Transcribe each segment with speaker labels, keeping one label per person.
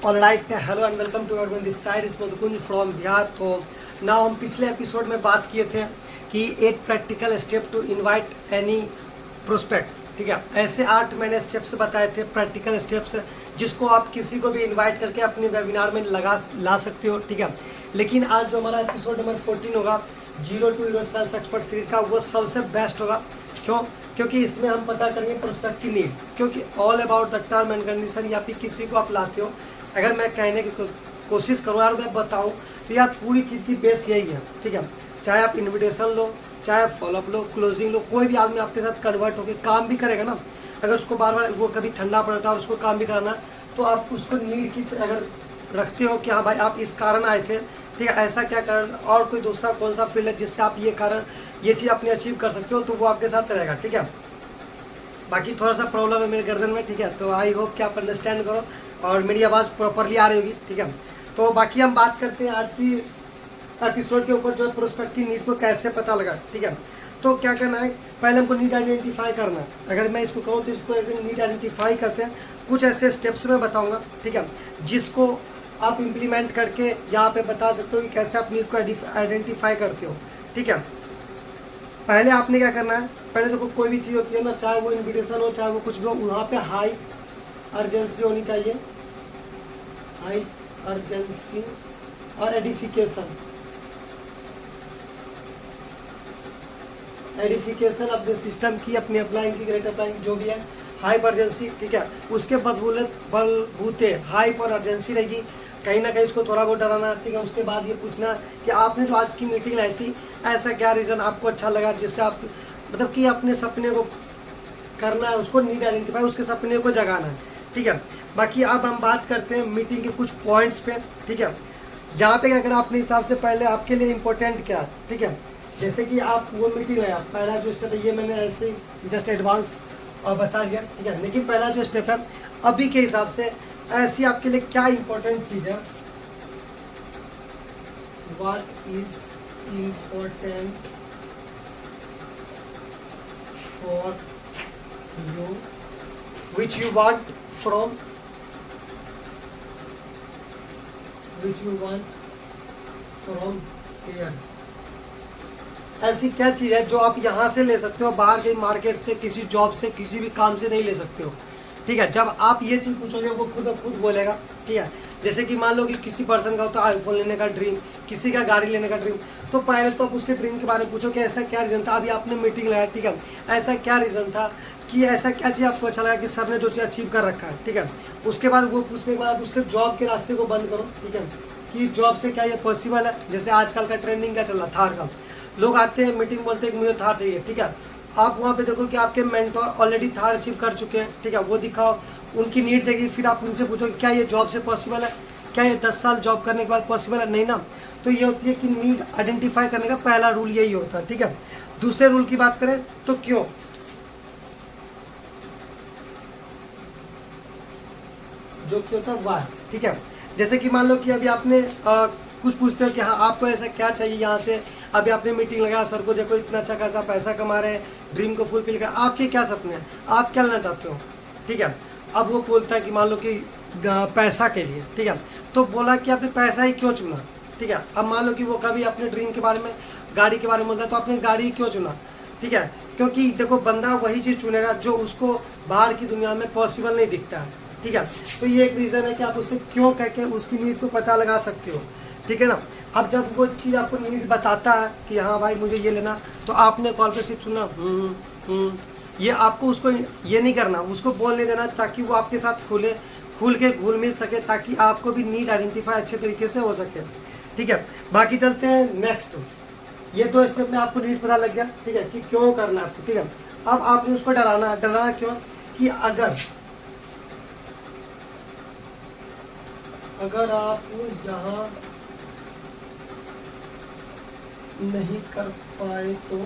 Speaker 1: Alright, hello and welcome to everyone, this side is Madhukunj from Bihar. तो now हम पिछले episode में बात किए थे कि 8 practical step to invite any prospect. ठीक है, ऐसे 8 मैंने स्टेप्स बताए थे, प्रैक्टिकल स्टेप्स, जिसको आप किसी को भी इनवाइट करके अपने वेबिनार में ला सकते हो। ठीक है, लेकिन आज जो हमारा एपिसोड नंबर 14 होगा, 0 to hero sales expert series का, वो सबसे बेस्ट होगा। क्यों? क्योंकि इसमें हम पता करेंगे प्रोस्पेक्ट की नीड, क्योंकि all about the term and condition, या फिर किसी को आप लाते हो, अगर मैं कहने की कोशिश करूँ और मैं बताऊँ तो यार पूरी चीज़ की बेस यही है। ठीक है, चाहे आप इन्विटेशन लो, चाहे फॉलोअप लो, क्लोजिंग लो, कोई भी आदमी आपके साथ कन्वर्ट होकर काम भी करेगा ना, अगर उसको बार बार वो कभी ठंडा पड़ता है और उसको काम भी कराना, तो आप उसको नीड की अगर रखते हो कि हाँ भाई आप इस कारण आए थे, ठीक है, ऐसा क्या कारण और कोई दूसरा कौन सा फील्ड है जिससे आप ये चीज़ अपनी अचीव कर सकते हो, तो वो आपके साथ रहेगा। ठीक है, बाकी थोड़ा सा प्रॉब्लम है मेरे गर्दन में। ठीक है, तो आई होप कि आप अंडरस्टैंड करो और मेरी आवाज़ प्रॉपरली आ रही होगी। ठीक है, तो बाकी हम बात करते हैं आज की एपिसोड के ऊपर, जो है प्रोस्पेक्ट की नीड को कैसे पता लगा। ठीक है, तो क्या करना है, पहले हमको नीड आइडेंटिफाई करना है। अगर मैं इसको कहूँ तो इसको नीड आइडेंटिफाई करते हैं, कुछ ऐसे स्टेप्स में बताऊँगा। ठीक है, जिसको आप इम्प्लीमेंट करके यहाँ पे बता सकते हो कि कैसे आप नीड को आइडेंटिफाई करते हो। ठीक है, पहले आपने क्या करना है, पहले तो कोई भी चीज़ होती है ना, चाहे वो इन्विटेशन हो, चाहे वो कुछ भी हो, वहाँ पे हाई अर्जेंसी होनी चाहिए, हाई अर्जेंसी और एडिफिकेशन अपने सिस्टम की, अपनी अपलाइन की, ग्रेट अपलाइन की, जो भी है, हाई अर्जेंसी। ठीक है, उसके बलबूते हाई पर अर्जेंसी रहेगी, कहीं ना कहीं उसको थोड़ा बहुत डराना। ठीक है, उसके बाद ये पूछना कि आपने जो आज की मीटिंग लाई थी, ऐसा क्या रीज़न आपको अच्छा लगा जिससे आप मतलब कि अपने सपने को करना है, उसको नीड आइडेंटिफाई, उसके सपने को जगाना है। ठीक है, बाकी अब हम बात करते हैं मीटिंग के कुछ पॉइंट्स पे। ठीक है, जहाँ पे अगर अपने हिसाब से पहले आपके लिए इम्पोर्टेंट क्या है। ठीक है, जैसे कि आप वो मीटिंग है, पहला जो स्टेप है, ये मैंने ऐसे जस्ट एडवांस और बता दिया। ठीक है, लेकिन पहला जो स्टेप है अभी के हिसाब से, ऐसी आपके लिए क्या इम्पोर्टेंट चीज़ है, what is important for you which you want from here. ऐसी क्या चीज़ है जो आप यहाँ से ले सकते हो, बाहर के मार्केट से, किसी जॉब से, किसी भी काम से नहीं ले सकते हो। ठीक है, जब आप ये चीज़ पूछोगे वो खुद बोलेगा। ठीक है, जैसे कि मान लो कि किसी पर्सन का होता है आईफोन लेने का ड्रीम, किसी का गाड़ी लेने का ड्रीम, तो पहले तो आप उसके ड्रीम के बारे में पूछो कि ऐसा क्या रीज़न था, अभी आपने मीटिंग लगाया। ठीक है, ऐसा क्या रीज़न था कि ऐसा क्या चीज़ आपको अच्छा लगा कि सर ने जो चीज़ अचीव कर रखा है। ठीक है, उसके बाद वो पूछने के बाद उसके जॉब के रास्ते को बंद करो। ठीक है, कि जॉब से क्या ये पॉसिबल है। जैसे आजकल का ट्रेंडिंग क्या चल रहा, थार का, लोग आते हैं मीटिंग, बोलते हैं कि मुझे थार चाहिए। ठीक है, आप वहाँ पे देखो कि आपके मेंटोर ऑलरेडी थार अचीव कर चुके हैं। ठीक है, वो दिखाओ, उनकी नीड जगह, फिर आप उनसे पूछो कि क्या ये जॉब से पॉसिबल है, क्या ये 10 साल जॉब करने के बाद पॉसिबल है, नहीं ना। तो ये होती है कि नीड आइडेंटिफाई करने का पहला रूल यही होता है। ठीक है, दूसरे रूल की बात करें तो क्यों जो क्यों था वाह। ठीक है, जैसे कि मान लो कि अभी आपने कुछ पूछते हो कि हाँ आपको ऐसा क्या चाहिए यहाँ से, अभी आपने मीटिंग लगाया, सर को देखो इतना अच्छा खासा पैसा कमा रहे हैं, ड्रीम को फुलफिल कर, आपके क्या सपने हैं, आप क्या लेना चाहते हो। ठीक है, अब वो बोलता है कि मान लो कि पैसा के लिए। ठीक है, तो बोला कि आपने पैसा ही क्यों चुना। ठीक है, अब मान लो कि वो कभी अपने ड्रीम के बारे में, गाड़ी के बारे में बोलता है, तो आपने गाड़ी क्यों चुना। ठीक है, क्योंकि देखो बंदा वही चीज़ चुनेगा जो उसको बाहर की दुनिया में पॉसिबल नहीं दिखता है। ठीक है, तो ये एक रीज़न है कि आप उससे क्यों कह के उसकी नीड को पता लगा सकते हो। ठीक है ना, अब जब वो चीज़ आपको नीड बताता है कि हाँ भाई मुझे ये लेना, तो आपने कॉल पे सिर्फ सुना, ये आपको उसको ये नहीं करना, उसको बोलने देना, ताकि वो आपके साथ खुल के घुल मिल सके, ताकि आपको भी नीड आइडेंटिफाई अच्छे तरीके से हो सके। ठीक है, बाकी चलते हैं नेक्स्ट। ये 2 स्टेप में आपको नीड पता लग गया। ठीक है, कि क्यों करना है आपको। ठीक है, अब आपने उसको डराना क्यों, कि अगर आप यहाँ नहीं कर पाए तो,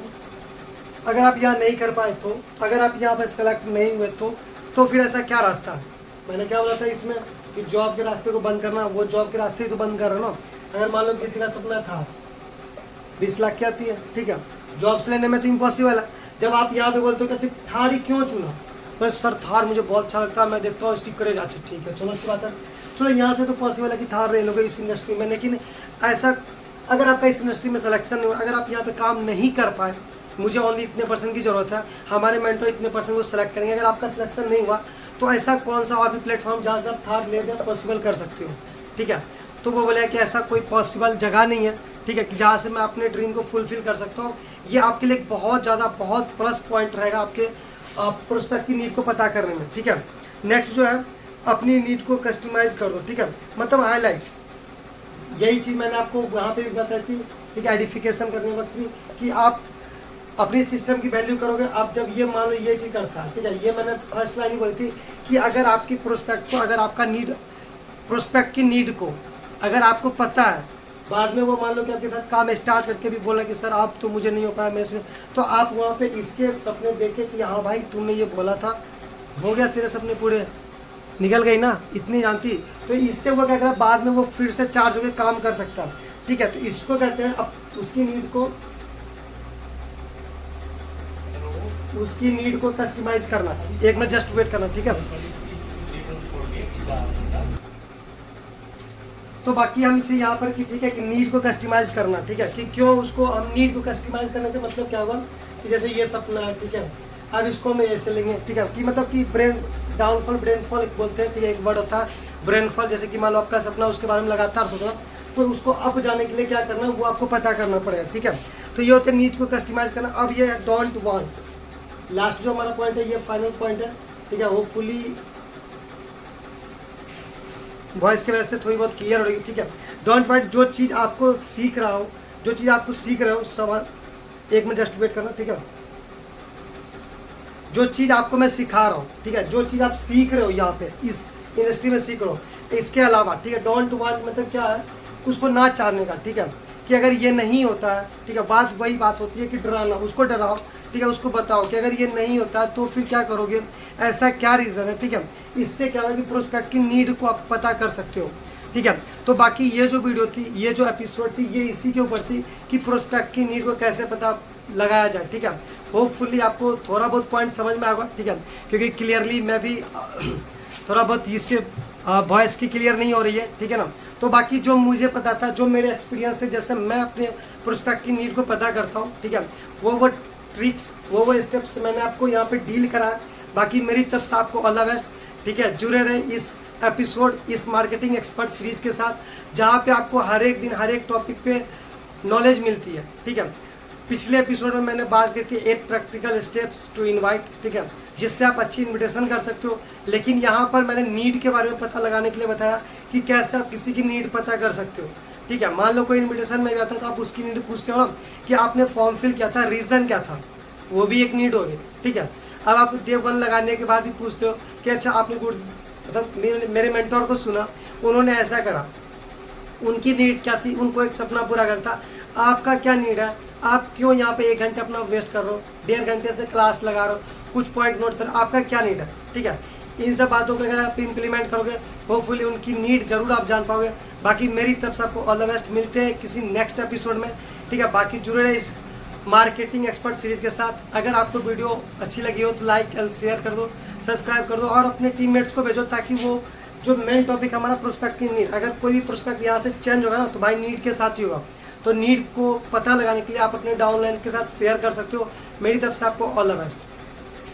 Speaker 1: अगर आप यहाँ नहीं कर पाए तो, अगर आप यहाँ पर सेलेक्ट नहीं हुए तो फिर ऐसा क्या रास्ता है। मैंने क्या बोला था इसमें कि जॉब के रास्ते को बंद करना, वो जॉब के रास्ते ही तो बंद कर रहा ना। अगर मान लो किसी का सपना था 20 लाख की आती है। ठीक है, जॉब से लेने में तो इम्पॉसिबल है। जब आप यहाँ पे बोलते हो कि थार ही क्यों चुना, पर सर थार मुझे बहुत अच्छा लगता है, मैं देखता हूँ इसकी करेज। अच्छा ठीक है, चलो अच्छी बात है। चलो यहाँ से तो पॉसिबल है कि थार ले लोगे इस इंडस्ट्री में, लेकिन ऐसा अगर आपका इस इंडस्ट्री में सिलेक्शन नहीं हो, अगर आप यहाँ पे काम नहीं कर पाए, मुझे ओनली इतने % की ज़रूरत है, हमारे मेंटर इतने % को सिलेक्ट करेंगे, अगर आपका सिलेक्शन नहीं हुआ तो ऐसा कौन सा और भी प्लेटफॉर्म जहाँ से आप थार ले दें पॉसिबल कर सकते हो, ठीक है। तो वो बोले कि ऐसा कोई पॉसिबल जगह नहीं है, ठीक है, कि जहाँ से मैं अपने ड्रीम को फुलफिल कर सकता हूँ। ये आपके लिए बहुत ज़्यादा बहुत प्लस पॉइंट रहेगा आपके प्रोस्पेक्ट की नीड को पता करने में, ठीक है। नेक्स्ट जो है, अपनी नीड को कस्टमाइज कर दो, ठीक है, मतलब हाईलाइट, यही चीज़ मैंने आपको वहाँ पे भी बताई थी, ठीक है, एडिफिकेशन करने वक्त भी, कि आप अपनी सिस्टम की वैल्यू करोगे। आप जब ये मान लो ये चीज़ करता है, ठीक है, ये मैंने फर्स्ट लाइन ही बोली थी कि अगर आपकी प्रोस्पेक्ट को, अगर आपका नीड, प्रोस्पेक्ट की नीड को अगर आपको पता है, बाद में वो मान लो कि आपके साथ काम स्टार्ट करके भी बोला कि सर आप तो मुझे नहीं हो पाया मेरे से, तो आप वहाँ पे इसके सपने देखे कि हाँ भाई तुमने ये बोला था, हो गया तेरे सपने पूरे, निकल गई ना, इतनी जानती। तो इससे वो क्या करा, बाद में वो फिर से चार्ज होकर काम कर सकता है, ठीक है। तो इसको कहते हैं अब उसकी नीड को कस्टमाइज करना। एक मिनट जस्ट वेट करना, ठीक है। तो बाकी हम इसे यहाँ पर कि ठीक है कि नीड को कस्टमाइज करना, ठीक है, कि क्यों उसको हम नीड को कस्टमाइज करने का मतलब क्या होगा कि जैसे ये सपना है, ठीक है, अब इसको हम ऐसे लेंगे, ठीक है, कि मतलब कि ब्रेन डाउनफॉल, ब्रेन फॉल बोलते हैं, ठीक है, एक वर्ड होता है ब्रेन फॉल। जैसे कि मान लो आपका सपना, उसके बारे में लगातार सोचना, तो उसको अप जाने के लिए क्या करना है वो आपको पता करना पड़ेगा, ठीक है। तो ये होते हैं नीड को कस्टमाइज करना। अब ये डोंट वांट, लास्ट जो हमारा पॉइंट है, ये फाइनल पॉइंट है, ठीक है, होपफुली वॉइस की वजह से थोड़ी बहुत क्लियर हो रही है, ठीक है। डोंट वांट, जो चीज़ आपको सीख रहा हो, जो चीज़ आपको सीख रहे हो, सब एक मिनट जस्ट वेट करना, ठीक है, जो चीज़ आपको मैं सिखा रहा हूँ, ठीक है, जो चीज़ आप सीख रहे हो यहाँ पे इस इंडस्ट्री में सीख रहे हो, इसके अलावा, ठीक है, डोंट वांट मतलब क्या है, उसको ना चाहने का, ठीक है, कि अगर ये नहीं होता है, ठीक है, बात वही बात होती है कि डराना, उसको डराओ, ठीक है, उसको बताओ कि अगर ये नहीं होता तो फिर क्या करोगे, ऐसा क्या रीज़न है, ठीक है। इससे क्या होगा कि प्रोस्पेक्ट की नीड को आप पता कर सकते हो, ठीक है। तो बाकी ये जो वीडियो थी, ये जो एपिसोड थी, ये इसी के ऊपर थी कि प्रोस्पेक्ट की नीड को कैसे पता लगाया जाए, ठीक है। होपफुली आपको थोड़ा बहुत पॉइंट समझ में आएगा, ठीक है, क्योंकि क्लियरली मैं भी थोड़ा बहुत इससे वॉइस की क्लियर नहीं हो रही है, ठीक है ना। तो बाकी जो मुझे पता था, जो मेरे एक्सपीरियंस थे, जैसे मैं अपने प्रोस्पेक्ट की नीड को पता करता हूँ, ठीक है, वो ट्रिक्स, वो स्टेप्स मैंने आपको यहाँ पे डील करा। बाकी मेरी तरफ से आपको ऑल द बेस्ट, ठीक है। जुड़े रहे इस एपिसोड, इस मार्केटिंग एक्सपर्ट सीरीज के साथ, जहाँ पे आपको हर एक दिन हर एक टॉपिक पे नॉलेज मिलती है, ठीक है। पिछले एपिसोड में मैंने बात की थी 8 प्रैक्टिकल स्टेप्स टू इनवाइट, ठीक है, जिससे आप अच्छी इन्विटेशन कर सकते हो। लेकिन यहाँ पर मैंने नीड के बारे में पता लगाने के लिए बताया कि कैसे आप किसी की नीड पता कर सकते हो, ठीक है। मान लो कोई इन्विटेशन में भी आता है तो आप उसकी नीड पूछते हो ना कि आपने फॉर्म फिल किया था, रीज़न क्या था, वो भी एक नीड होगी, ठीक है। अब आप डे 1 लगाने के बाद ही पूछते हो कि अच्छा आपने गुड, मतलब मेरे मेंटोर को सुना, उन्होंने ऐसा करा, उनकी नीड क्या थी, उनको एक सपना पूरा करना था। आपका क्या नीड है, आप क्यों यहाँ पे 1 घंटे अपना वेस्ट कर रहे हो, 1.5 घंटे से क्लास लगा रहे हो, कुछ पॉइंट नोट करो, आपका क्या नीड है, ठीक है। इन सब बातों को अगर आप इम्प्लीमेंट करोगे, होपफुली उनकी नीड जरूर आप जान पाओगे। बाकी मेरी तरफ से आपको ऑल द बेस्ट, मिलते हैं किसी नेक्स्ट एपिसोड में, ठीक है। बाकी जुड़े रहे इस मार्केटिंग एक्सपर्ट सीरीज के साथ। अगर आपको वीडियो अच्छी लगी हो तो लाइक एंड शेयर कर दो, सब्सक्राइब कर दो और अपने टीममेट्स को भेजो, ताकि वो जो मेन टॉपिक हमारा प्रोस्पेक्ट की नीड, अगर कोई भी प्रोस्पेक्ट यहाँ से चेंज होगा ना तो भाई नीड के साथ ही होगा। तो नीड को पता लगाने के लिए आप अपने डाउनलाइन के साथ शेयर कर सकते हो। मेरी तरफ से आपको ऑल द बेस्ट।